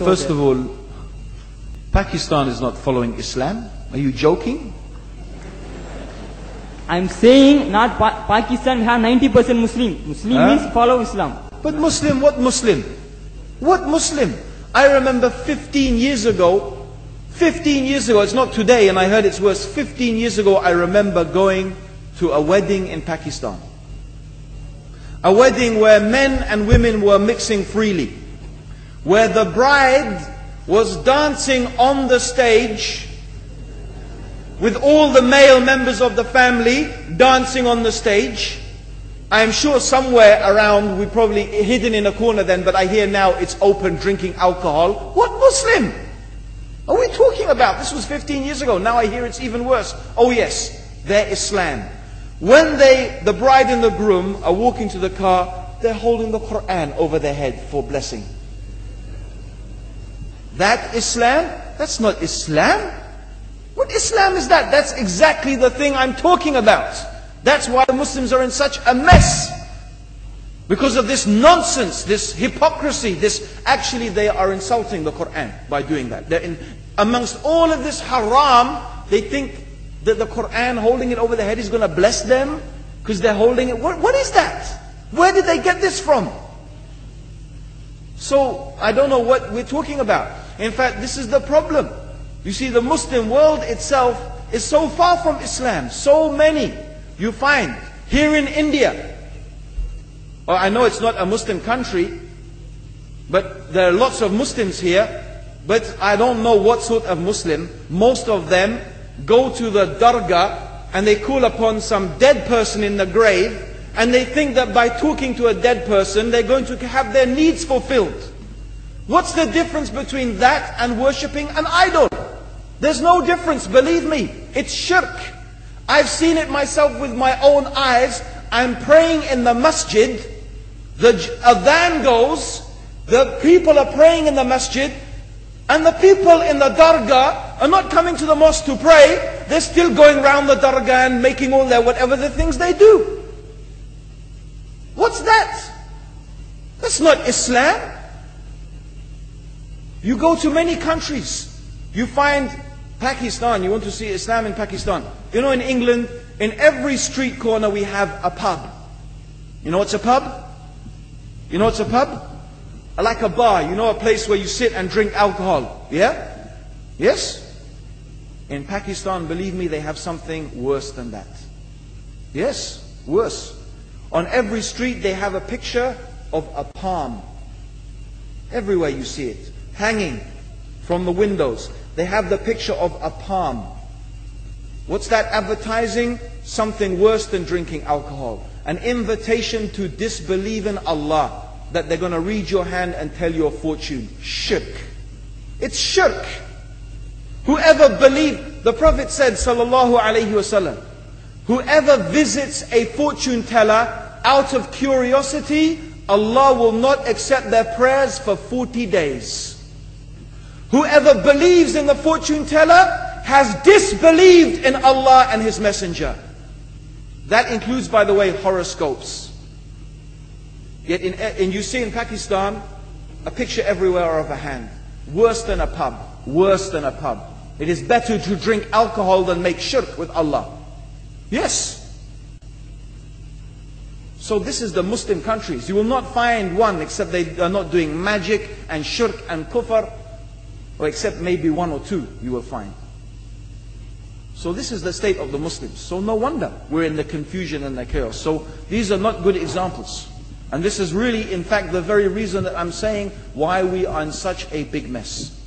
First of all, Pakistan is not following Islam. Are you joking? I'm saying not Pakistan have 90% Muslim. Muslim means follow Islam. But Muslim, what Muslim? What Muslim? I remember 15 years ago, it's not today and I heard it's worse, 15 years ago I remember going to a wedding in Pakistan. A wedding where men and women were mixing freely. Where the bride was dancing on the stage with all the male members of the family dancing on the stage. I am sure somewhere around, we probably hidden in a corner then, but I hear now it's open, drinking alcohol. What Muslim are we talking about? This was 15 years ago. Now I hear it's even worse. Oh yes, they're Islam. When the bride and the groom are walking to the car, they're holding the Quran over their head for blessing. That Islam? That's not Islam. What Islam is that? That's exactly the thing I'm talking about. That's why the Muslims are in such a mess. Because of this nonsense, this hypocrisy, actually they are insulting the Quran by doing that. Amongst all of this haram, they think that the Quran, holding it over their head, is going to bless them because they're holding it. What is that? Where did they get this from? So, I don't know what we're talking about. In fact, this is the problem. You see, the Muslim world itself is so far from Islam. So many you find here in India. Or I know it's not a Muslim country, but there are lots of Muslims here. But I don't know what sort of Muslim. Most of them go to the dargah and they call upon some dead person in the grave, and they think that by talking to a dead person they're going to have their needs fulfilled. What's the difference between that and worshipping an idol? There's no difference, believe me. It's shirk. I've seen it myself with my own eyes. I'm praying in the masjid. The adhan goes. The people are praying in the masjid. And the people in the dargah are not coming to the mosque to pray. They're still going around the dargah and making all their whatever the things they do. What's that? That's not Islam. You go to many countries. You find Pakistan, you want to see Islam in Pakistan. You know, in England, in every street corner we have a pub. You know what's a pub? You know what's a pub? Like a bar, you know, a place where you sit and drink alcohol. Yeah? Yes? In Pakistan, believe me, they have something worse than that. Yes, worse. On every street they have a picture of a palm. Everywhere you see it, hanging from the windows. They have the picture of a palm. What's that advertising? Something worse than drinking alcohol. An invitation to disbelieve in Allah. That they're going to read your hand and tell your fortune. Shirk. It's shirk. Whoever believed, the Prophet said, sallallahu alaihi wasallam, whoever visits a fortune teller out of curiosity, Allah will not accept their prayers for 40 days. Whoever believes in the fortune teller has disbelieved in Allah and His Messenger. That includes, by the way, horoscopes. Yet you see in Pakistan a picture everywhere of a hand. Worse than a pub. Worse than a pub. It is better to drink alcohol than make shirk with Allah. Yes. So this is the Muslim countries. You will not find one except they are not doing magic and shirk and kufr. Or except maybe one or two you will find. So this is the state of the Muslims. So no wonder we're in the confusion and the chaos. So these are not good examples. And this is really, in fact, the very reason that I'm saying why we are in such a big mess.